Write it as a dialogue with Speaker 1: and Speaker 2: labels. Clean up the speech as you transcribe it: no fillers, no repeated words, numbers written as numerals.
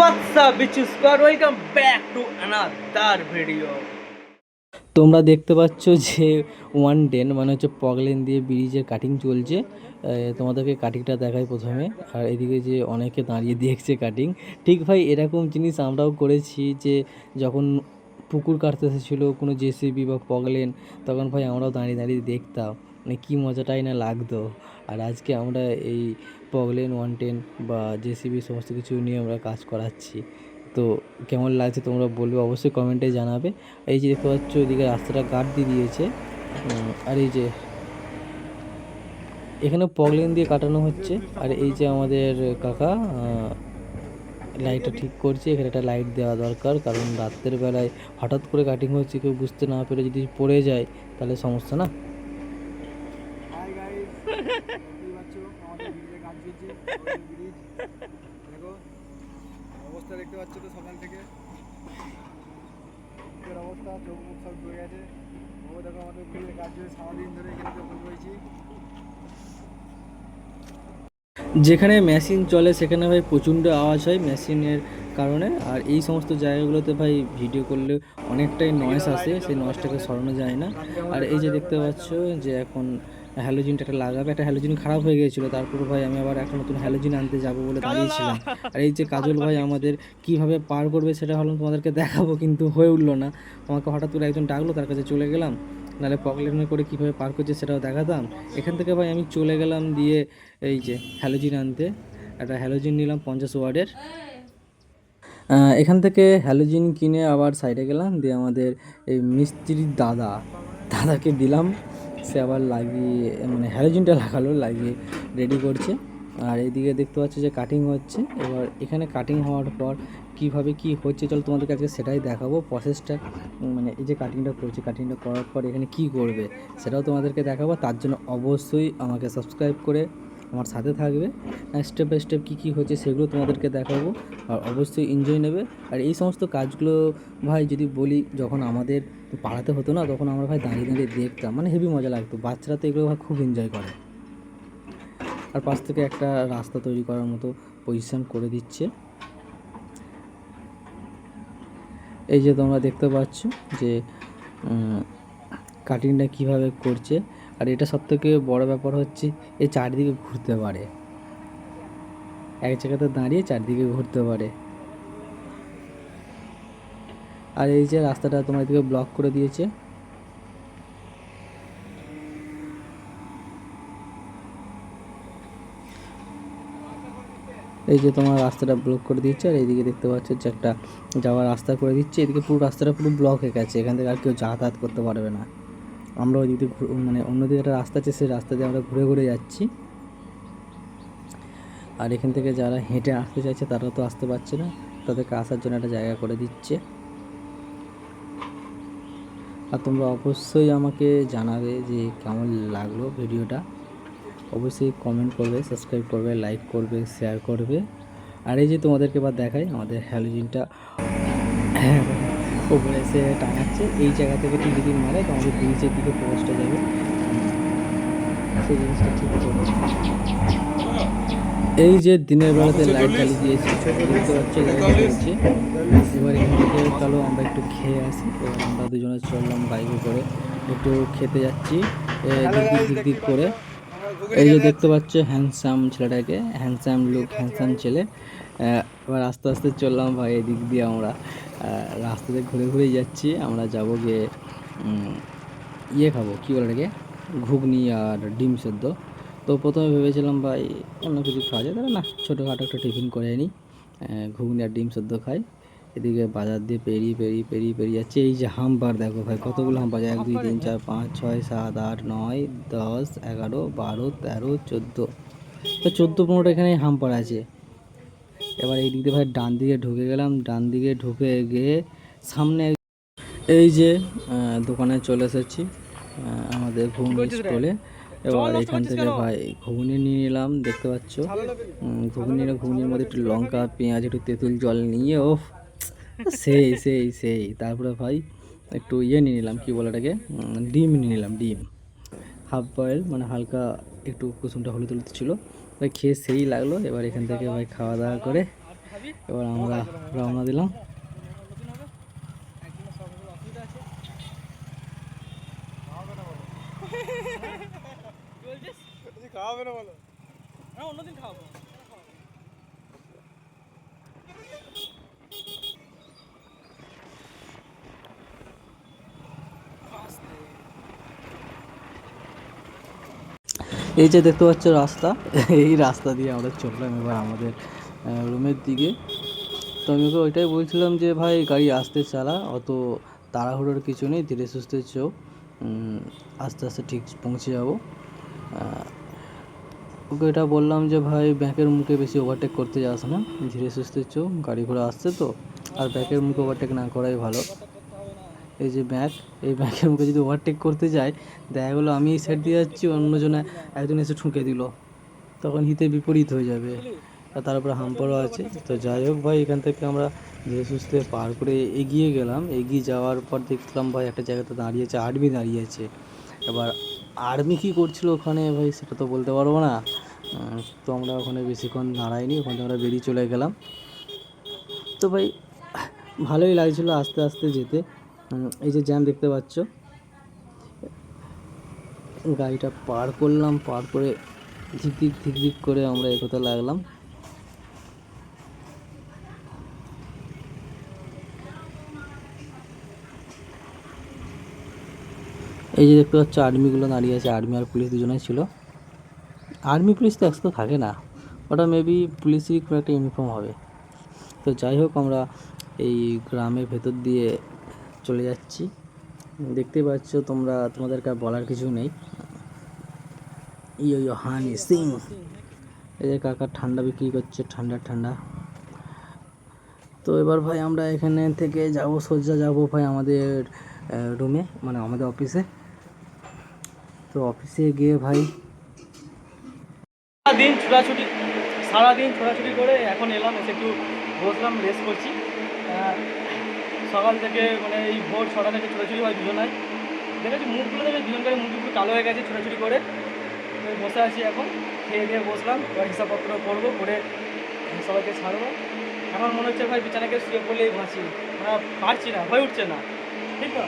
Speaker 1: What's up bitches, welcome back to another video.
Speaker 2: তোমরা দেখতে পাচ্ছ যে 110 মানে হচ্ছে পগলেন দিয়ে ব্রিজের কাটিং চলছে। তোমাদেরকে কাটিংটা দেখাই প্রথমে। আর এদিকে যে অনেকে দাঁড়িয়ে দেখছে কাটিং। ঠিক ভাই এরকম জিনিস আমরাও করেছি যে যখন পুকুর কাটতে এসেছিলো কোনো জেসিবি বা পগলেন, তখন ভাই আমরাও দাঁড়িয়ে দাঁড়িয়ে দেখতাম, মানে কী মজাটাই না লাগতো। আর আজকে আমরা এই পগলেন 110 বা জেসিবি সমস্ত কিছু নিয়ে আমরা কাজ করাচ্ছি। তো কেমন লাগছে তোমরা বলবে, অবশ্যই কমেন্টে জানাবে। এই যে দেখতে পাচ্ছ এদিকে রাস্তাটা গার্ড দিয়ে দিয়েছে। আর এই যে এখানে পগলেন দিয়ে কাটানো হচ্ছে। আর এই যে আমাদের কাকা লাইটটা ঠিক করছে। এখানে একটা লাইট দেওয়া দরকার, কারণ রাত্রের বেলায় হঠাৎ করে কাটিং হচ্ছে, কেউ বুঝতে না পেরে যদি পড়ে যায় তাহলে সমস্যা না।
Speaker 3: হাই গাইস, দেখতেই পাচ্ছ আমাদের ব্রিজে কাজ চলছে। ব্রিজ দেখো অবস্থা দেখতে পাচ্ছ তো সকাল থেকে এর অবস্থা, চোখ মুখ সব ধুয়ে গেছে। ও দেখো আমাদের ব্রিজে কাজ চলছে সারাদিন ধরে, এখানে যখন রয়েছি।
Speaker 2: যেখানে মেশিন চলে সেখানে ভাই প্রচণ্ড আওয়াজ হয় মেশিনের কারণে। আর এই সমস্ত জায়গাগুলোতে ভাই ভিডিও করলে অনেকটাই নয়েজ আসে, সেই নয়েজটাকে সরানো যায় না। আর এই যে দেখতে পাচ্ছ যে এখন হ্যালোজিনটা একটা লাগাবে, একটা হ্যালোজিন খারাপ হয়ে গিয়েছিলো, তারপর ভাই আমি আবার একটা নতুন হ্যালোজিন আনতে যাব বলে দাঁড়িয়েছিলাম। আর এই যে কাজল ভাই আমাদের কিভাবে পার করবে সেটা ভাবলাম তোমাদেরকে দেখাবো, কিন্তু হয়ে উঠলো না। আমাকে হঠাৎ করে একজন ডাকলো, তার কাছে চলে গেলাম, নাহলে পকেলেনে করে কীভাবে পার করছে সেটাও দেখাতাম। এখান থেকে ভাই আমি চলে গেলাম দিয়ে এই যে হ্যালোজিন আনতে। একটা হ্যালোজিন নিলাম 50 ওয়াটের। এখান থেকে হ্যালোজিন কিনে আবার সাইডে গেলাম, দিয়ে আমাদের এই মিস্ত্রির দাদাকে দিলাম। সে আবার লাগিয়ে, মানে হ্যালোজিনটা লাগালো, লাগিয়ে রেডি করছে। আর এইদিকে দেখতে পাচ্ছি যে কাটিং হচ্ছে। এবার এখানে কাটিং হওয়ার পর কীভাবে কী হচ্ছে চলো তোমাদেরকে আজকে সেটাই দেখাবো, প্রসেসটা। মানে এই যে কাটিংটা করছে, কাটিংটা করার পর এখানে কী করবে সেটাও তোমাদেরকে দেখাবো। তার জন্য অবশ্যই আমাকে সাবস্ক্রাইব করে আমার সাথে থাকবে। স্টেপ বাই স্টেপ কী কী হচ্ছে সেগুলো তোমাদেরকে দেখাবো, আর অবশ্যই এনজয় নেবে। আর এই সমস্ত কাজগুলো ভাই যদি বলি, যখন আমাদের পাড়াতে হতো না, তখন আমরা ভাই দাঁড়িয়ে দাঁড়িয়ে দেখতাম, মানে হেভি মজা লাগতো। বাচ্চারা তো এগুলো ভাই খুব এনজয় করে। আর পাশ থেকে একটা রাস্তা তৈরি করার মতো পজিশন করে দিচ্ছে। এই যে তোমরা দেখতে পাচ্ছ যে কাটিংটা কীভাবে করছে। আর এটা সবথেকে বড় ব্যাপার হচ্ছে এই চারদিকে ঘুরতে পারে, এক জায়গাতে দাঁড়িয়ে চারদিকে ঘুরতে পারে। আর এই যে রাস্তাটা তোমার এদিকে ব্লক করে দিয়েছে। এই যে তোমার রাস্তাটা ব্লক করে দিচ্ছে। আর এইদিকে দেখতে পাচ্ছ যে একটা যাওয়ার রাস্তা করে দিচ্ছে। এদিকে পুরো রাস্তাটা পুরো ব্লক হয়ে গেছে, এখান থেকে আর কেউ যাতায়াত করতে পারবে না। আমরা ওই দিকে মানে অন্যদিকে একটা রাস্তা আছে, সেই রাস্তা দিয়ে আমরা ঘুরে ঘুরে যাচ্ছি। আর এখান থেকে যারা হেঁটে আসতে চাইছে তারা তো আসতে পারছে না, তাদেরকে আসার জন্য একটা জায়গা করে দিচ্ছে। আর তোমরা অবশ্যই আমাকে জানাবে যে কেমন লাগলো ভিডিওটা। অবশ্যই কমেন্ট করবে, সাবস্ক্রাইব করবে, লাইক করবে, শেয়ার করবে। আর এই যে তোমাদেরকে এবার দেখাই আমাদের হ্যালোজিনটা ওপরে এসে টাঙাচ্ছে। এই জায়গা থেকে ঠিক যদি মারে তো আমাদের ব্রিজের দিকে প্রবেশটা যাবে, সেই জিনিসটা ঠিক করবে। এই যে দিনের বেলাতে লাইট জ্বালিয়ে দিয়েছি, দেখতে পাচ্ছি লাইট জ্বলছে। এবার এখান থেকে চলো আমরা একটু খেয়ে আসি। এবার আমরা দুজনে চললাম বাইকে করে, একটু খেতে যাচ্ছি দিক করে। এই যে দেখতে পাচ্ছ হ্যান্ডসাম ছেলেটাকে, হ্যান্ডসাম লুক, হ্যান্ডসাম ছেলে। এবার আস্তে আস্তে চললাম ভাই এদিক দিয়ে। আমরা রাস্তাতে ঘুরে ঘুরেই যাচ্ছি। আমরা যাবো গিয়ে ইয়ে খাবো, কী বলে এটাকে, ঘুগনি আর ডিম সেদ্ধ। তো প্রথমে ভেবেছিলাম ভাই অন্য কিছু খাওয়া যায়, তাহলে না, ছোটোখাটো একটা টিফিন করে নিই, ঘুগনি আর ডিম সেদ্ধ খাই। এদিকে বাজার দিয়ে পেরিয়ে যাচ্ছে। এই যে হাম্বার দেখো ভাই, কতগুলো হাম্বার, 1 2 3 4 5 6 7 8 9 10 11 12 13 14, তো 14 15টা এখানে হাম্পার আছে। এবার এই দিক দিয়ে ভাই ডান দিকে ঢুকে গেলাম। ডান দিকে ঢুকে গিয়ে সামনে এই যে দোকানে চলে এসেছি, আমাদের ঘুগনি স্টলে। এবার এখান থেকে ভাই ঘুগনি নিয়ে নিলাম, দেখতে পাচ্ছ। ঘুগনির মধ্যে একটু লঙ্কা, পেঁয়াজ, একটু তেঁতুল জল নিয়ে, ও সেই তারপরে ভাই একটু ইয়ে নিয়ে নিলাম, কী বলে এটাকে, ডিম নিয়ে নিলাম। ডিম হাফ বয়েল, মানে হালকা একটু কুসুমটা হলুদ হলুদ ছিল। ভাই খেয়ে সেই লাগলো। এবার এখান থেকে ভাই খাওয়া দাওয়া করে এবার আমরা রওনা দিলাম।
Speaker 3: খাওয়াবে না বলো?
Speaker 1: অন্যদিন খাওয়াবো।
Speaker 2: এই যে দেখতে পাচ্ছ রাস্তা, এই রাস্তা দিয়ে আমরা চললাম এবার আমাদের রুমের দিকে। তো আমি ওকে ওইটাই বলছিলাম যে ভাই গাড়ি আস্তে চালা, অত তাড়াহুড়োর কিছু নেই, ধীরে সুস্থে চো, আস্তে আস্তে ঠিক পৌঁছে যাবো। ওকে এটা বললাম যে ভাই ব্যাংকের মুখে বেশি ওভারটেক করতে যাস না, ধীরে সুস্থে চো, গাড়ি ঘোড়া আসছে তো, আর ব্যাংকের মুখে ওভারটেক না করাই ভালো। এই যে ব্যাংক, এই ব্যাংকের মুখে যদি ওভারটেক করতে যায়, দেখা গেলো আমি এই সাইড দিয়ে যাচ্ছি, অন্যজনে একজন এসে ঠুকে দিল, তখন হিতে বিপরীত হয়ে যাবে, আর তার উপরে হাম্পারও আছে। তো যাই হোক ভাই, এখান থেকে আমরা ধীরে সুস্থে পার করে এগিয়ে গেলাম। এগিয়ে যাওয়ার পর দেখলাম ভাই একটা জায়গাতে দাঁড়িয়েছে, আর্মি দাঁড়িয়েছে। এবার আর্মি কী করছিল ওখানে ভাই সেটা তো বলতে পারবো না। তো আমরা ওখানে বেশিক্ষণ দাঁড়াইনি, ওখানে আমরা বেরিয়ে চলে গেলাম। তো ভাই ভালোই লাগছিলো আস্তে আস্তে যেতে। এই যে জ্যাম দেখতে পাচ্ছ, গাড়িটা পার করলাম, পার করে ধিক ধিক করে আমরা এগোতে লাগলাম। এই যে দেখতে পাচ্ছ আর্মিগুলো দাঁড়িয়ে আছে, আর্মি আর পুলিশ দুজনেই ছিল। আর্মি পুলিশ তো একসাথে থাকে না, ওটা মেবি পুলিশেরই কোনো একটা ইউনিফর্ম হবে। তো যাই হোক, আমরা এই গ্রামের ভেতর দিয়ে চলে যাচ্ছি। দেখতে পাচ্ছ তোমরা, তোমাদেরকে আর বলার কিছু নেই। ইয়ো হানি সিং, এই যে কাকা ঠান্ডা বিক্রি করছে, ঠান্ডা ঠান্ডা। তো এবার ভাই আমরা এখানে থেকে যাব, সোজা যাব ভাই আমাদের রুমে, মানে আমাদের অফিসে। তো অফিসে গিয়ে ভাই
Speaker 1: সারাদিন ছোটাছুটি করে এখন এলাম, এসে একটু বসলাম, রেস্ট করছি। সকাল থেকে মানে এই ভোর 6টা থেকে ছোটাছুটি হয় দুজনায়, দেখেছি মুখগুলো দেখে দুজনকার মুখ একটু কালো হয়ে গেছে ছোটাছুটি করে। বসে আছি এখন, খেয়ে দিয়ে বসলাম, এবার হিসাবপত্র করবো, করে সবাইকে ছাড়বো। এখন মনে হচ্ছে ভাই বিছানাকে শুয়ে পড়লেই বাঁচি, পারছি না, হয়ে উঠছে না, ঠিক না।